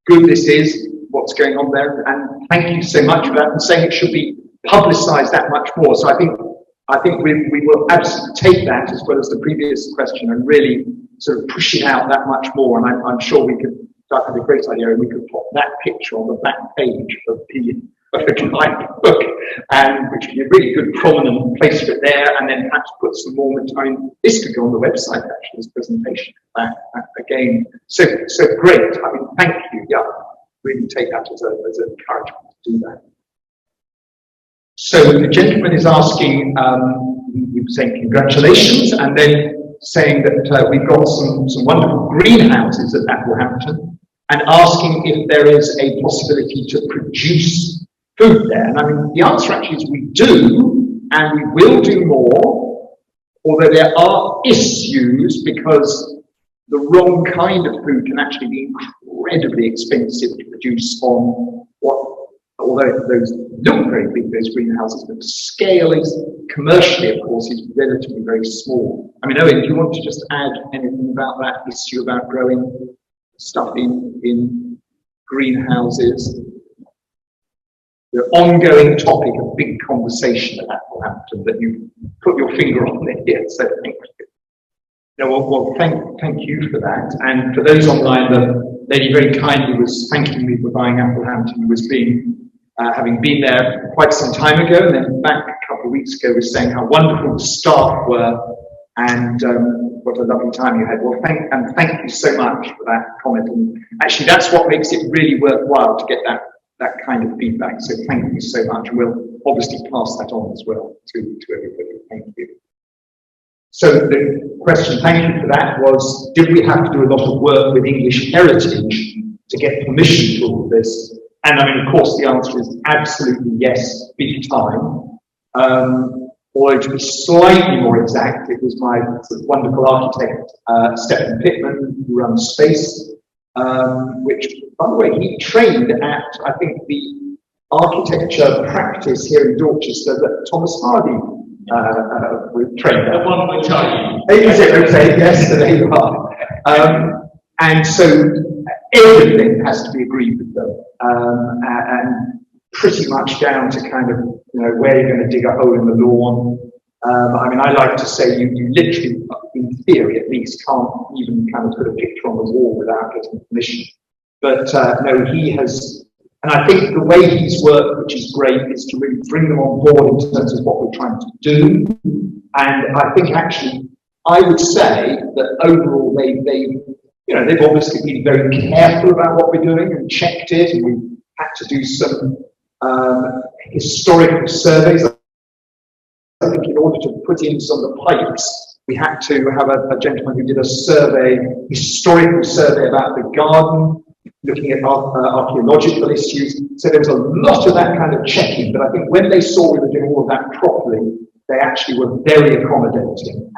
good this is, what's going on there. And thank you so much for that, and saying it should be publicised that much more. So I think we will absolutely take that, as well as the previous question, and really sort of push it out that much more. And I'm sure we could, that would be a great idea, and we could put that picture on the back page of the guidebook, and which would be a really good prominent place for it there, and then perhaps put some more. I mean, this could go on the website actually, this presentation. Again, so great. I mean, thank you. Yeah, really take that as an encouragement to do that. So the gentleman is asking, he was saying congratulations, and then saying that we've got some wonderful greenhouses at Athelhampton, and asking if there is a possibility to produce food there. And I mean, the answer actually is we do, and we will do more, although there are issues because the wrong kind of food can actually be incredibly expensive to produce on what, although those look very big, those greenhouses, but the scale is, commercially, of course, is relatively very small. I mean, Owen, do you want to just add anything about that issue about growing stuff in greenhouses? The ongoing topic of big conversation at Athelhampton that you put your finger on here, so thank you. Well, thank you for that. And for those online, the lady very kindly was thanking me for buying Athelhampton, was having been there quite some time ago, and then back a couple of weeks ago was saying how wonderful the staff were, and what a lovely time you had. Well, thank you so much for that comment. And actually, that's what makes it really worthwhile to get that kind of feedback. So thank you so much, and we'll obviously pass that on as well to everybody. Thank you. So the question, thank you for that, was, did we have to do a lot of work with English Heritage to get permission for all of this? And I mean, of course, the answer is absolutely yes, big time. Although to be slightly more exact, it was my sort of wonderful architect, Stephen Pittman, who runs Space, which, by the way, he trained at, I think, the architecture practice here in Dorchester that Thomas Hardy trained at. The one which I use. Okay, yes, so there you are. And so everything has to be agreed with them, and pretty much down to kind of, you know, where you're going to dig a hole in the lawn. I mean, I like to say you literally, in theory at least, can't even kind of put a picture on the wall without getting permission. But no, he has, and I think the way he's worked, which is great, is to really bring them on board in terms of what we're trying to do. And I think actually, I would say that overall they've obviously been very careful about what we're doing and checked it, and we had to do some historical surveys. I think in order to put in some of the pipes, we had to have a gentleman who did a historical survey about the garden, looking at archaeological issues. So there was a lot of that kind of checking, but I think when they saw we were doing all of that properly, they actually were very accommodating.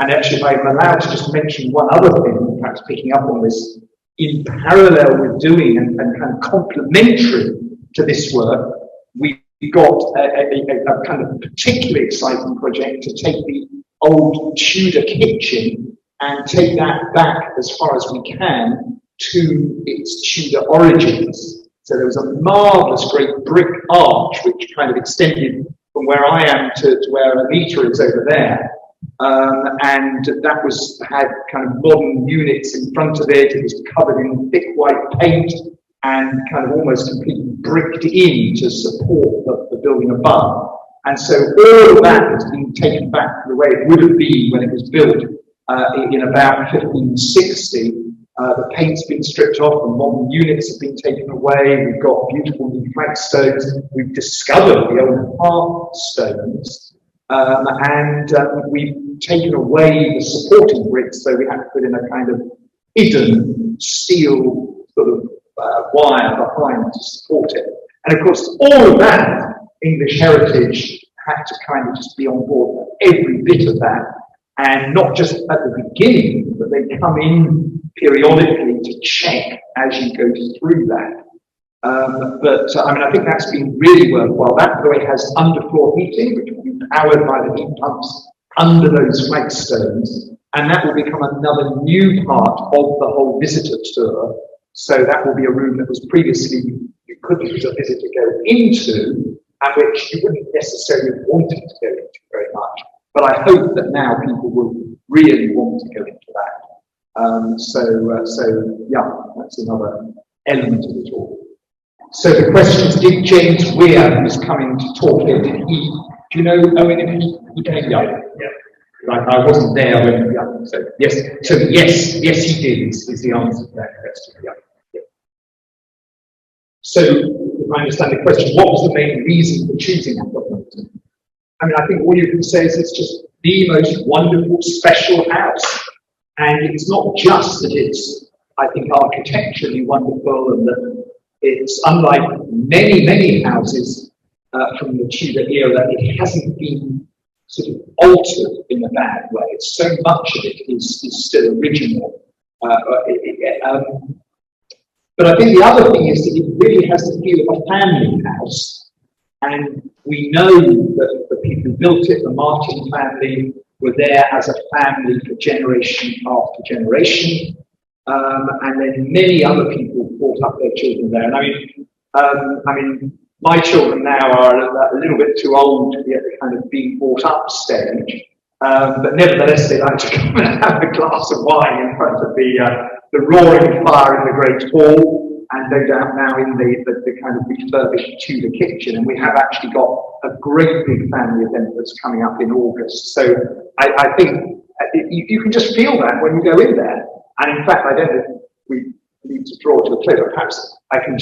And actually, if I'm allowed to just mention one other thing, perhaps picking up on this, in parallel with doing and kind of complementary to this work, we got a kind of particularly exciting project to take the old Tudor kitchen and take that back as far as we can to its Tudor origins. So there was a marvellous great brick arch which kind of extended from where I am to where Anita is over there. And that had kind of modern units in front of it. It was covered in thick white paint and kind of almost completely bricked in to support the building above. And so all of that has been taken back to the way it would have been when it was built in about 1560. The paint's been stripped off, the modern units have been taken away, we've got beautiful new flagstones, we've discovered the old hearth stones, and we've taken away the supporting bricks, so we had to put in a kind of hidden steel sort of wire behind to support it. And of course, all of that, English heritage had to kind of just be on board for every bit of that, and not just at the beginning, but they come in periodically to check as you go through that. I mean, I think that's been really worthwhile. That, by the way, has underfloor heating, which will be powered by the heat pumps under those flagstones, and that will become another new part of the whole visitor tour. So that will be a room that was previously you couldn't, as a visitor, go into, and which you wouldn't necessarily have wanted to go into very much. But I hope that now people will really want to go into that. So yeah, that's another element of it all. So the questions, did James Weir, who's coming to talk here, do you know Owen, if he came? Yeah. Right, I wasn't there when, yes, yes he did, is the answer to that question, yeah. So, if I understand the question, what was the main reason for choosing Athelhampton? I mean, I think all you can say is it's just the most wonderful, special house. And it's not just that it's, I think, architecturally wonderful and that it's unlike many, many houses from the Tudor era, it hasn't been sort of altered in a bad way. So much of it is still original. But I think the other thing is that it really has the feel of a family house. And we know that the people who built it, the Martin family, were there as a family for generation after generation. And then many other people brought up their children there. And I mean, my children now are a little bit too old to be at the kind of being brought up stage. But nevertheless, they like to come and have a glass of wine in front of the roaring fire in the great hall, and no doubt now in the kind of refurbished Tudor kitchen. And we have actually got a great big family event that's coming up in August. So I think you can just feel that when you go in there. And in fact, I don't know if we need to draw to a close, but perhaps I can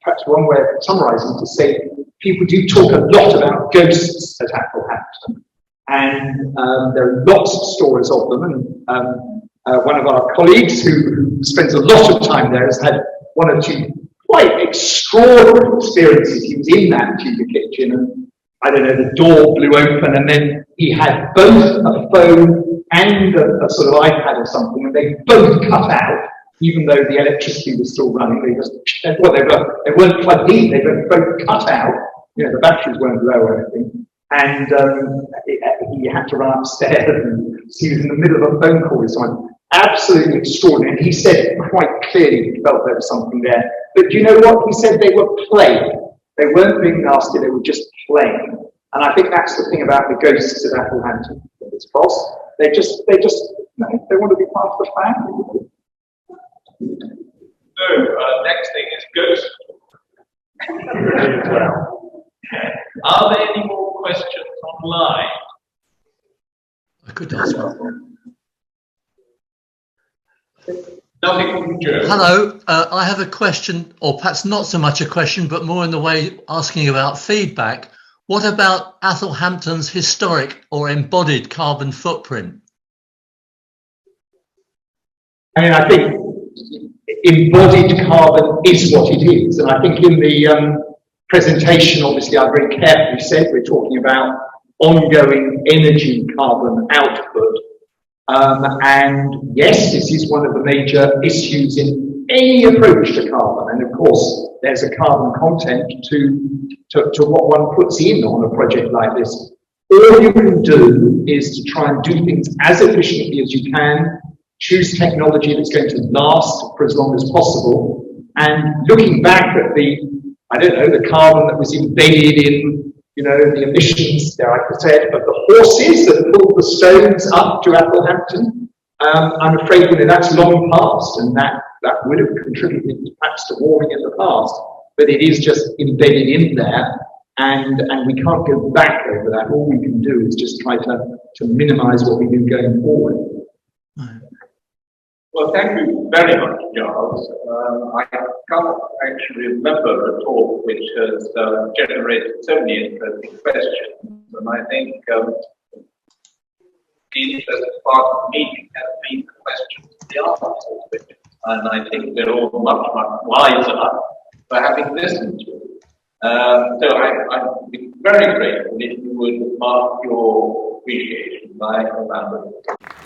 perhaps one way of summarising to say people do talk a lot about ghosts at Athelhampton. And there are lots of stories of them. And one of our colleagues who spends a lot of time there has had one or two quite extraordinary experiences. He was in that Tudor kitchen and, I don't know, the door blew open and then he had both a phone and a sort of iPad or something, and they both cut out, even though the electricity was still running. They weren't plugged in, they were both cut out. You know, the batteries weren't low or anything. And he had to run upstairs and he was in the middle of a phone call with someone. Absolutely extraordinary. And he said quite clearly he felt there was something there. But do you know what? He said they were playing. They weren't being nasty, they were just playing. And I think that's the thing about the ghosts of Athelhampton. It's false. They just they want to be part of the family. So, next thing is ghosts. Are there any more questions online? I could ask one. Nothing from Joe. Hello, I have a question, or perhaps not so much a question, but more in the way asking about feedback. What about Athelhampton's historic or embodied carbon footprint? I mean, I think embodied carbon is what it is. And I think in the presentation, obviously, I very carefully said we're talking about ongoing energy carbon output. And yes, this is one of the major issues in any approach to carbon. And of course, there's a carbon content to what one puts in on a project like this. All you can do is to try and do things as efficiently as you can, choose technology that's going to last for as long as possible, and looking back at the carbon that was embedded in, the emissions, dare I say it, of the horses that pulled the stones up to Athelhampton. I'm afraid that's long past, and that would have contributed perhaps to warming in the past, but it is just embedded in there, and we can't go back over that. All we can do is just try to minimise what we do going forward. Well, thank you very much, Giles. I can't actually remember a talk which has generated so many interesting questions, and I think the interesting part of the meeting has been the questions and the answers, and I think we're all much, much wiser for having listened to it. So I'd be very grateful if you would mark your appreciation by a round of applause.